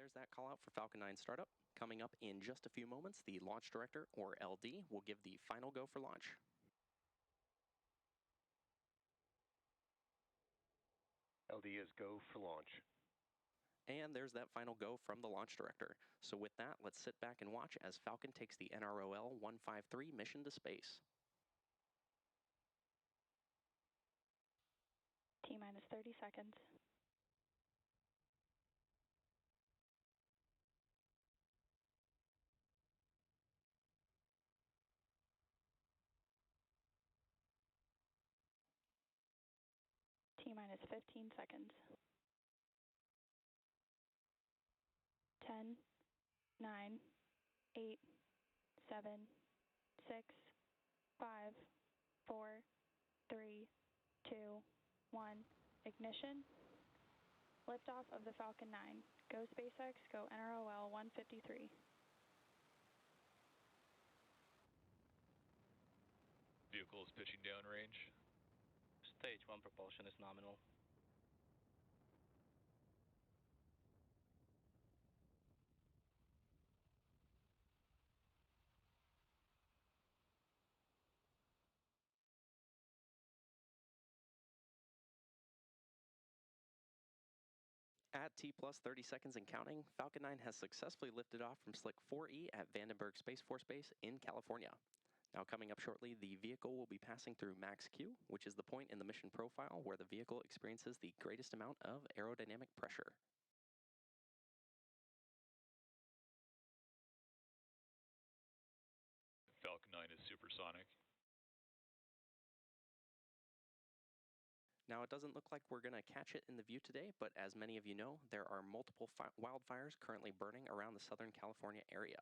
there's that call out for Falcon 9 startup. Coming up in just a few moments, the launch director, or LD, will give the final go for launch. LD is go for launch. And there's that final go from the launch director. So with that, let's sit back and watch as Falcon takes the NROL-153 mission to space. T-minus 30 seconds. T-minus 15 seconds. 10, 9, 8, 7, 6, 5, 4, 3, 2, 1. Ignition. Liftoff of the Falcon 9. Go SpaceX, go NROL-153. Vehicle is pitching downrange. Stage 1 propulsion is nominal. At T plus 30 seconds and counting, Falcon 9 has successfully lifted off from Slick 4E at Vandenberg Space Force Base in California. Now coming up shortly, the vehicle will be passing through max Q, which is the point in the mission profile where the vehicle experiences the greatest amount of aerodynamic pressure. Falcon 9 is supersonic. Now, it doesn't look like we're going to catch it in the view today, but as many of you know, there are multiple wildfires currently burning around the Southern California area.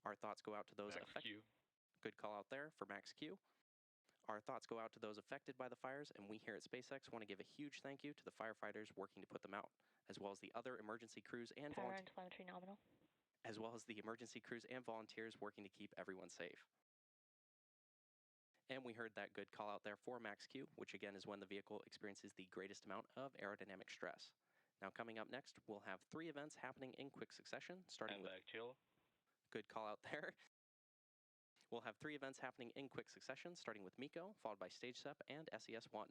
Our thoughts go out to those affected. Good call out there for Max Q. Our thoughts go out to those affected by the fires, and we here at SpaceX want to give a huge thank you to the firefighters working to put them out, as well as the other emergency crews and telemetry nominal. As well as the emergency crews and volunteers working to keep everyone safe. And we heard that good call out there for Max Q, which again is when the vehicle experiences the greatest amount of aerodynamic stress. Now coming up next, we'll have 3 events happening in quick succession, starting with... chill. Good call out there. We'll have 3 events happening in quick succession, starting with MECO, followed by Stage SEP and SES-1.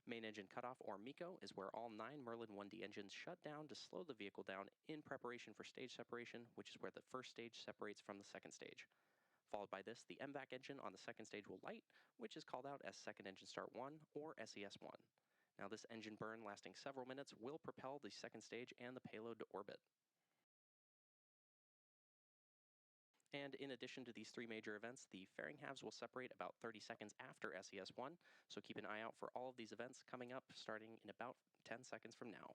Main engine cutoff, or MECO, is where all 9 Merlin 1D engines shut down to slow the vehicle down in preparation for stage separation, which is where the first stage separates from the second stage. Followed by this, the MVAC engine on the second stage will light, which is called out as Second Engine Start 1 or SES-1. Now this engine burn lasting several minutes will propel the second stage and the payload to orbit. And in addition to these 3 major events, the fairing halves will separate about 30 seconds after SES-1, so keep an eye out for all of these events coming up starting in about 10 seconds from now.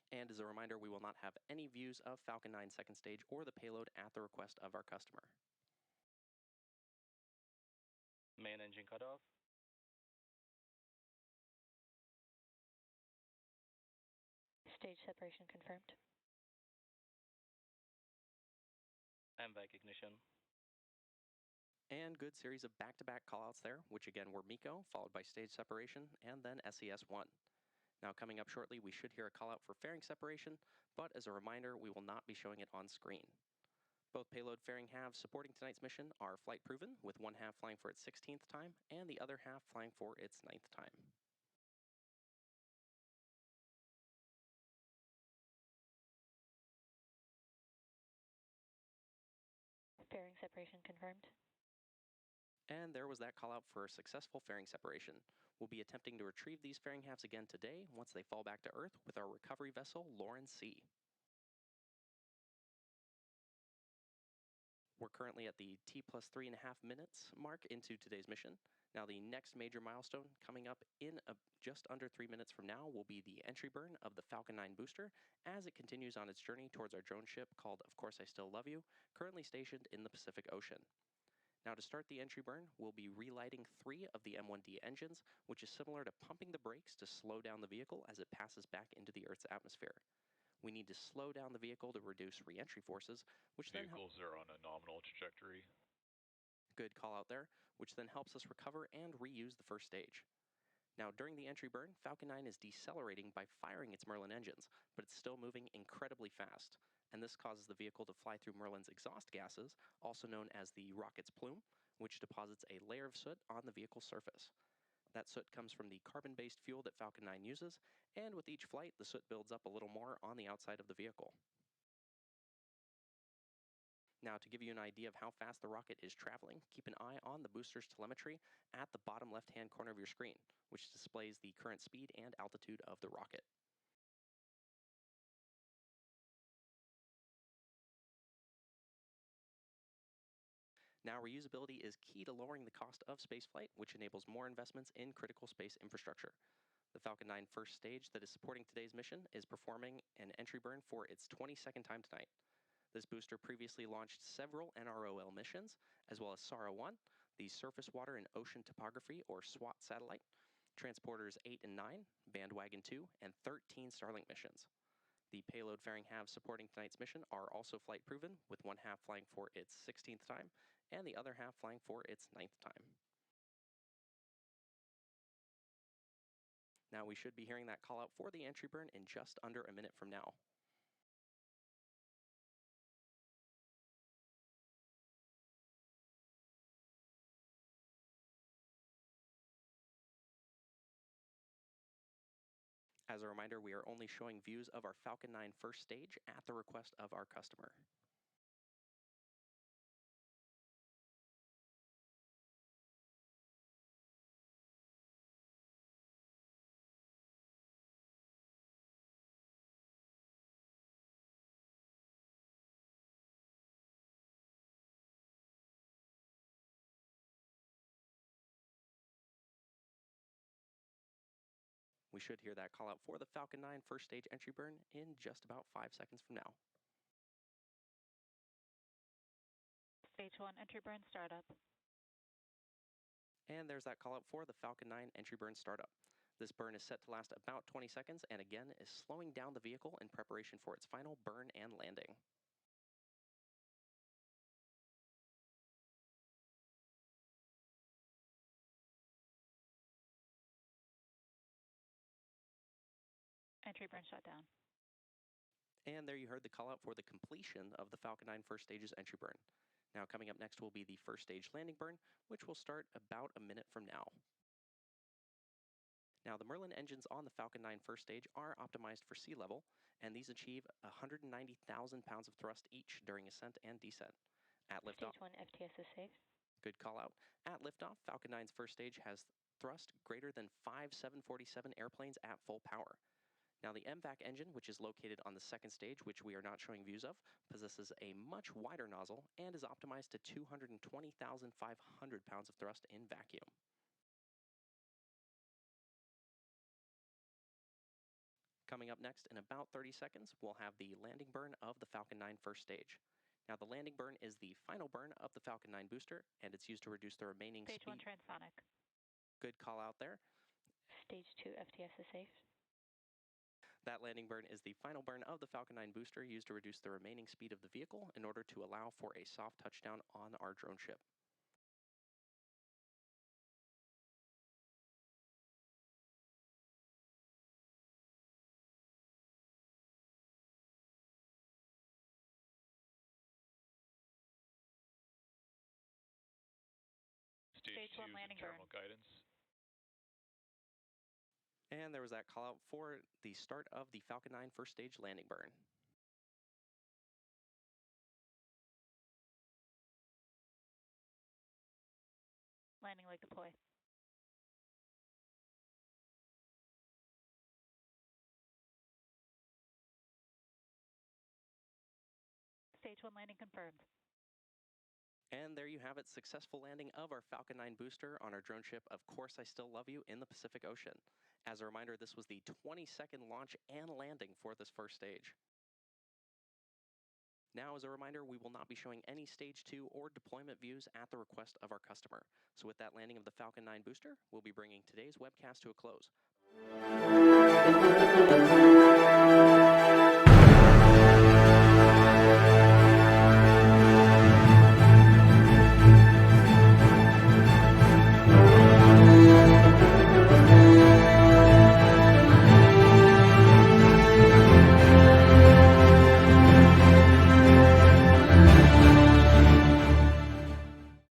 And as a reminder, we will not have any views of Falcon 9 second stage or the payload at the request of our customer. Main engine cutoff. Stage separation confirmed. MVAC ignition. And good series of back-to-back callouts there, which again were MECO, followed by stage separation, and then SES-1. Now coming up shortly, we should hear a call out for fairing separation, but as a reminder, we will not be showing it on screen. Both payload fairing halves supporting tonight's mission are flight proven, with one half flying for its 16th time and the other half flying for its 9th time. Fairing separation confirmed. And there was that call out for successful fairing separation. We'll be attempting to retrieve these fairing halves again today once they fall back to Earth with our recovery vessel, Lawrence C. We're currently at the T plus 3.5 minutes mark into today's mission. Now the next major milestone coming up in just under 3 minutes from now will be the entry burn of the Falcon 9 booster as it continues on its journey towards our drone ship called Of Course I Still Love You, currently stationed in the Pacific Ocean. Now to start the entry burn, we'll be relighting 3 of the M1D engines, which is similar to pumping the brakes to slow down the vehicle as it passes back into the Earth's atmosphere. We need to slow down the vehicle to reduce re-entry forces, which Vehicles are on a nominal trajectory. Good call out there, which then helps us recover and reuse the first stage. Now, during the entry burn, Falcon 9 is decelerating by firing its Merlin engines, but it's still moving incredibly fast. And this causes the vehicle to fly through Merlin's exhaust gases, also known as the rocket's plume, which deposits a layer of soot on the vehicle's surface. That soot comes from the carbon-based fuel that Falcon 9 uses, and with each flight, the soot builds up a little more on the outside of the vehicle. Now, to give you an idea of how fast the rocket is traveling, keep an eye on the booster's telemetry at the bottom left-hand corner of your screen, which displays the current speed and altitude of the rocket. Now, reusability is key to lowering the cost of spaceflight, which enables more investments in critical space infrastructure. The Falcon 9 first stage that is supporting today's mission is performing an entry burn for its 22nd time tonight. This booster previously launched several NROL missions, as well as SARA-1, the Surface Water and Ocean Topography, or SWOT satellite, Transporters 8 and 9, Bandwagon 2, and 13 Starlink missions. The payload-faring halves supporting tonight's mission are also flight-proven, with one half flying for its 16th time, and the other half flying for its 9th time. Now, we should be hearing that call out for the entry burn in just under a minute from now. As a reminder, we are only showing views of our Falcon 9 first stage at the request of our customer. We should hear that call out for the Falcon 9 first stage entry burn in just about 5 seconds from now. Stage 1 entry burn startup. And there's that call out for the Falcon 9 entry burn startup. This burn is set to last about 20 seconds and again is slowing down the vehicle in preparation for its final burn and landing. Entry burn shutdown. And there you heard the call out for the completion of the Falcon 9 first stage's entry burn. Now, coming up next will be the first stage landing burn, which will start about a minute from now. Now, the Merlin engines on the Falcon 9 first stage are optimized for sea level, and these achieve 190,000 pounds of thrust each during ascent and descent. At liftoff, Stage 1 FTS is safe. good call out. At liftoff, Falcon 9's first stage has thrust greater than 5 747 airplanes at full power. Now, the MVAC engine, which is located on the second stage, which we are not showing views of, possesses a much wider nozzle and is optimized to 220,500 pounds of thrust in vacuum. Coming up next in about 30 seconds, we'll have the landing burn of the Falcon 9 first stage. Now, the landing burn is the final burn of the Falcon 9 booster, and it's used to reduce the remaining Stage speed. 1 transonic. Good call out there. Stage 2 FTS is safe. That landing burn is the final burn of the Falcon 9 booster used to reduce the remaining speed of the vehicle in order to allow for a soft touchdown on our drone ship. Stage 2 1 landing terminal burn. guidance. And there was that call out for the start of the Falcon 9 first stage landing burn. Landing leg deploy. Stage 1 landing confirmed. And there you have it, successful landing of our Falcon 9 booster on our drone ship, Of Course I Still Love You, in the Pacific Ocean. As a reminder, this was the 22nd launch and landing for this first stage. Now, as a reminder, we will not be showing any Stage 2 or deployment views at the request of our customer. So with that landing of the Falcon 9 booster, we'll be bringing today's webcast to a close.